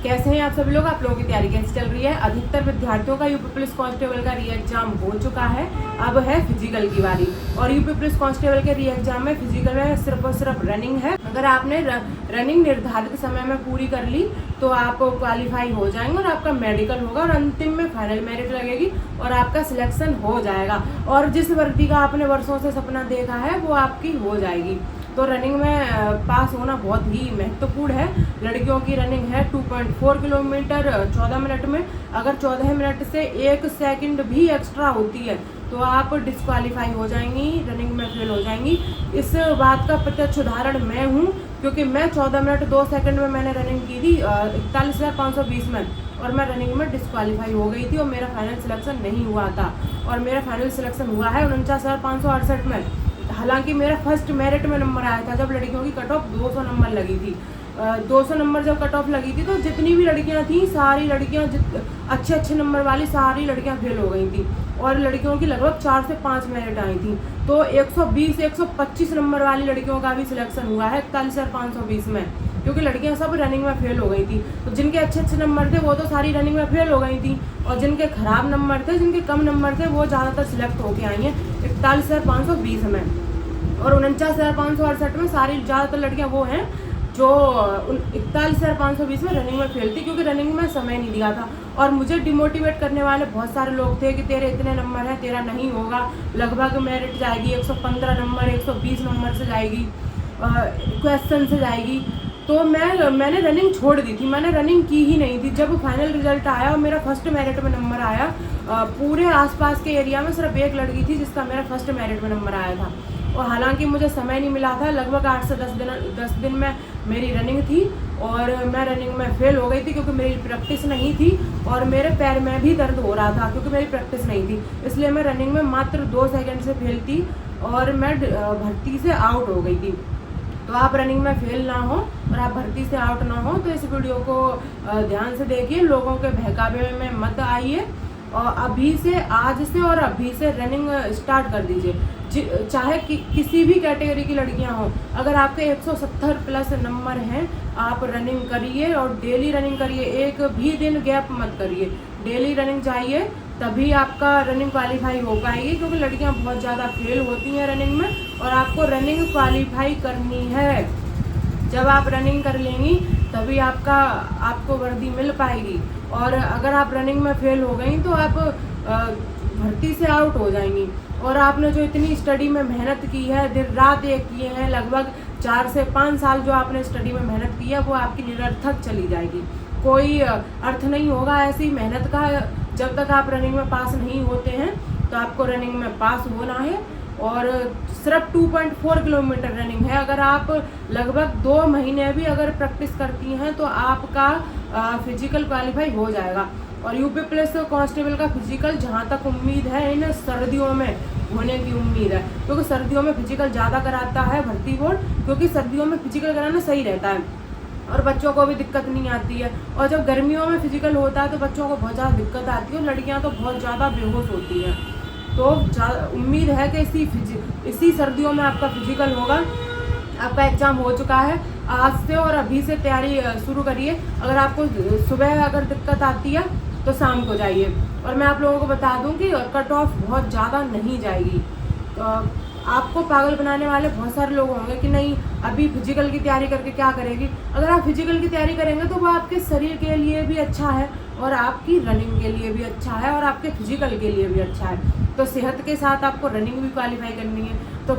कैसे हैं आप सभी लोग। आप लोगों की तैयारी कैसे चल रही है। अधिकतर विद्यार्थियों का यूपी पुलिस कांस्टेबल का री एग्जाम हो चुका है। अब है फिजिकल की बारी और यूपी पुलिस कांस्टेबल के री एग्जाम में फिजिकल में सिर्फ और सिर्फ रनिंग है। अगर आपने रनिंग निर्धारित समय में पूरी कर ली तो आप क्वालिफाई हो जाएंगे और आपका मेडिकल होगा और अंतिम में फाइनल मेरिट लगेगी और आपका सिलेक्शन हो जाएगा और जिस वर्दी का आपने वर्षों से सपना देखा है वो आपकी हो जाएगी। तो रनिंग में पास होना बहुत ही महत्वपूर्ण है। लड़कियों की रनिंग है 2.4 किलोमीटर 14 मिनट में। अगर 14 मिनट से 1 सेकंड भी एक्स्ट्रा होती है तो आप डिस्क्वालीफाई हो जाएंगी, रनिंग में फेल हो जाएंगी। इस बात का प्रत्यक्ष उदाहरण मैं हूँ क्योंकि मैं 14 मिनट 2 सेकंड में मैंने रनिंग की थी 41,520 में और मैं रनिंग में डिस्क्वालीफाई हो गई थी और मेरा फाइनल सिलेक्शन नहीं हुआ था और मेरा फाइनल सिलेक्शन हुआ है 49,568 में। हालांकि मेरा फर्स्ट मेरिट में नंबर आया था जब लड़कियों की कट ऑफ 200 नंबर लगी थी। 200 नंबर जब कट ऑफ लगी थी तो जितनी भी लड़कियां थी सारी लड़कियां अच्छे नंबर वाली सारी लड़कियां फेल हो गई थी और लड़कियों की लगभग 4 से 5 मेरिट आई थी। तो 120-125 नंबर वाली लड़कियों का भी सिलेक्शन हुआ है 41,520 में क्योंकि लड़कियां सब रनिंग में फेल हो गई थी। तो जिनके अच्छे नंबर थे वो तो सारी रनिंग में फेल हो गई थी और जिनके खराब नंबर थे, जिनके कम नंबर थे वो ज़्यादातर सिलेक्ट होके आई हैं 41,520 में और 49,568 में सारी ज़्यादातर लड़कियां वो हैं जो 41,520 में रनिंग में फेल थी क्योंकि रनिंग में समय नहीं दिया था। और मुझे डिमोटिवेट करने वाले बहुत सारे लोग थे कि तेरे इतने नंबर हैं, तेरा नहीं होगा, लगभग मेरिट जाएगी 115 नंबर 120 नंबर से जाएगी, क्वेश्चन से जाएगी। तो मैंने रनिंग छोड़ दी थी, मैंने रनिंग की ही नहीं थी। जब फाइनल रिजल्ट आया और मेरा फर्स्ट मेरिट में नंबर आया, पूरे आसपास के एरिया में सिर्फ एक लड़की थी जिसका मेरा फर्स्ट मेरिट में नंबर आया था और हालांकि मुझे समय नहीं मिला था। लगभग 8 से 10 दिन में मेरी रनिंग थी और मैं रनिंग में फेल हो गई थी क्योंकि मेरी प्रैक्टिस नहीं थी और मेरे पैर में भी दर्द हो रहा था क्योंकि मेरी प्रैक्टिस नहीं थी। इसलिए मैं रनिंग में मात्र 2 सेकंड से फेल थी और मैं भर्ती से आउट हो गई थी। तो आप रनिंग में फेल ना हो और आप भर्ती से आउट ना हो तो इस वीडियो को ध्यान से देखिए, लोगों के बहकावे में मत आइए और अभी से आज से और अभी से रनिंग स्टार्ट कर दीजिए। चाहे किसी भी कैटेगरी की लड़कियां हों, अगर आपके 170 प्लस नंबर हैं आप रनिंग करिए और डेली रनिंग करिए, एक भी दिन गैप मत करिए, डेली रनिंग चाहिए तभी आपका रनिंग क्वालिफाई हो पाएगी क्योंकि लड़कियां बहुत ज़्यादा फेल होती हैं रनिंग में और आपको रनिंग क्वालिफाई करनी है। जब आप रनिंग कर लेंगी तभी आपको वर्दी मिल पाएगी और अगर आप रनिंग में फेल हो गई तो आप भर्ती से आउट हो जाएंगी और आपने जो इतनी स्टडी में मेहनत की है, दिन रात एक किए हैं, लगभग 4 से 5 साल जो आपने स्टडी में मेहनत की है वो आपकी निरर्थक चली जाएगी। कोई अर्थ नहीं होगा ऐसी मेहनत का। जब तक आप रनिंग में पास नहीं होते हैं तो आपको रनिंग में पास होना है और सिर्फ 2.4 किलोमीटर रनिंग है। अगर आप लगभग 2 महीने भी अगर प्रैक्टिस करती हैं तो आपका फिजिकल क्वालिफाई हो जाएगा। और यूपी पुलिस कांस्टेबल का फिजिकल जहां तक उम्मीद है इन सर्दियों में होने की उम्मीद है क्योंकि सर्दियों में फिजिकल ज़्यादा कराता है भर्ती बोर्ड क्योंकि सर्दियों में फिजिकल कराना सही रहता है और बच्चों को भी दिक्कत नहीं आती है। और जब गर्मियों में फिजिकल होता है तो बच्चों को बहुत ज़्यादा दिक्कत आती है और लड़कियाँ तो बहुत ज़्यादा बेहोश होती हैं। तो उम्मीद है कि इसी सर्दियों में आपका फिजिकल होगा। आपका एग्ज़ाम हो चुका है, आज से और अभी से तैयारी शुरू करिए। अगर आपको सुबह अगर दिक्कत आती है तो शाम को जाइए। और मैं आप लोगों को बता दूं कि कट ऑफ बहुत ज़्यादा नहीं जाएगी। तो आपको पागल बनाने वाले बहुत सारे लोग होंगे कि नहीं अभी फिजिकल की तैयारी करके क्या करेगी। अगर आप फिजिकल की तैयारी करेंगे तो वो आपके शरीर के लिए भी अच्छा है और आपकी रनिंग के लिए भी अच्छा है और आपके फिजिकल के लिए भी अच्छा है। तो सेहत के साथ आपको रनिंग भी क्वालिफाई करनी है तो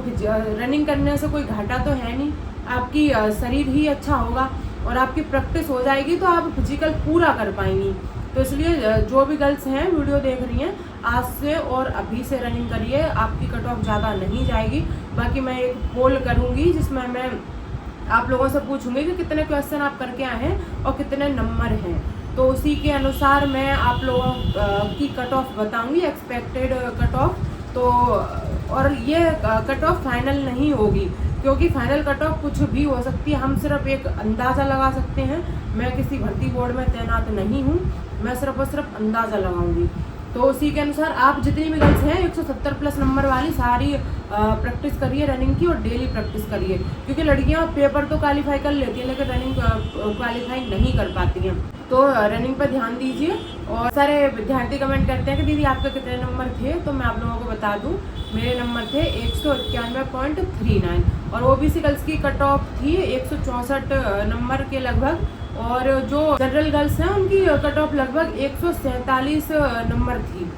रनिंग करने से कोई घाटा तो है नहीं, आपकी शरीर ही अच्छा होगा और आपकी प्रैक्टिस हो जाएगी तो आप फिजिकल पूरा कर पाएंगी। तो इसलिए जो भी गर्ल्स हैं वीडियो देख रही हैं आज से और अभी से रनिंग करिए, आपकी कट ऑफ ज़्यादा नहीं जाएगी। बाकी मैं एक पोल करूँगी जिसमें मैं आप लोगों से पूछूंगी कि कितने क्वेश्चन आप करके आए हैं और कितने नंबर हैं, तो उसी के अनुसार मैं आप लोगों की कट ऑफ बताऊँगी, एक्सपेक्टेड कट ऑफ। तो और ये कट ऑफ फाइनल नहीं होगी क्योंकि फाइनल कट ऑफ कुछ भी हो सकती है। हम सिर्फ एक अंदाज़ा लगा सकते हैं। मैं किसी भर्ती बोर्ड में तैनात नहीं हूँ, मैं सिर्फ और सिर्फ अंदाज़ा लगाऊंगी। तो उसी के अनुसार आप जितनी भी गर्ल्स हैं 170 प्लस नंबर वाली सारी प्रैक्टिस करिए रनिंग की और डेली प्रैक्टिस करिए क्योंकि लड़कियां पेपर तो क्वालिफाई कर लेती हैं लेकिन रनिंग क्वालिफाई नहीं कर पाती हैं। तो रनिंग पर ध्यान दीजिए। और सारे विद्यार्थी कमेंट करते हैं कि दीदी आपके कितने नंबर थे, तो मैं आप लोगों को बता दूं मेरे नंबर थे 191.39 और ओबीसी गर्ल्स की कट ऑफ थी 164 नंबर के लगभग, और जो जनरल गर्ल्स हैं उनकी कट ऑफ लगभग 147 नंबर थी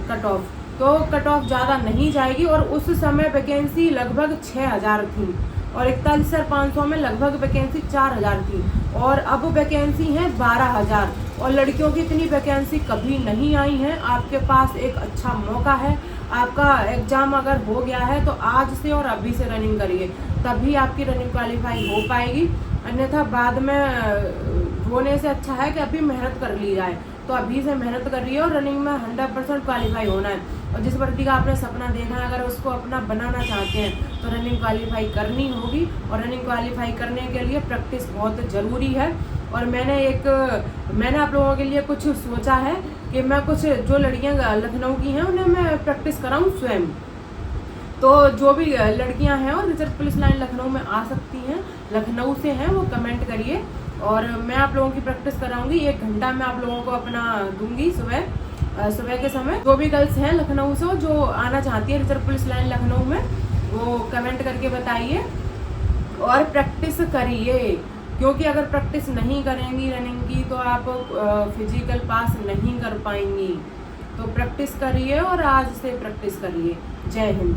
कट ऑफ। तो कट ऑफ ज़्यादा नहीं जाएगी। और उस समय वैकेंसी लगभग 6000 थी और 41,500 में लगभग वैकेंसी 4000 थी, और अब वैकेंसी है 12000। और लड़कियों की इतनी वैकेंसी कभी नहीं आई है। आपके पास एक अच्छा मौका है, आपका एग्ज़ाम अगर हो गया है तो आज से और अभी से रनिंग करिए, तभी आपकी रनिंग क्वालिफाई हो पाएगी। अन्यथा बाद में होने से अच्छा है कि अभी मेहनत कर ली जाए। तो अभी से मेहनत कर रही है और रनिंग में 100% क्वालिफाई होना है। और जिस भर्ती का आपने सपना देखा है, अगर उसको अपना बनाना चाहते हैं तो रनिंग क्वालिफाई करनी होगी। और रनिंग क्वालिफाई करने के लिए प्रैक्टिस बहुत ज़रूरी है। और मैंने आप लोगों के लिए कुछ सोचा है कि मैं कुछ जो लड़कियां लखनऊ की हैं उन्हें मैं प्रैक्टिस कराऊं स्वयं। तो जो भी लड़कियां हैं और रिजर्व पुलिस लाइन लखनऊ में आ सकती हैं, लखनऊ से हैं, वो कमेंट करिए और मैं आप लोगों की प्रैक्टिस कराऊंगी। 1 घंटा मैं आप लोगों को अपना दूंगी सुबह के समय। जो भी गर्ल्स हैं लखनऊ से जो आना चाहती है रिजर्व पुलिस लाइन लखनऊ में, वो कमेंट करके बताइए और प्रैक्टिस करिए। क्योंकि अगर प्रैक्टिस नहीं करेंगी रनिंग की तो आप फिजिकल पास नहीं कर पाएंगी। तो प्रैक्टिस करिए और आज से प्रैक्टिस करिए। जय हिंद।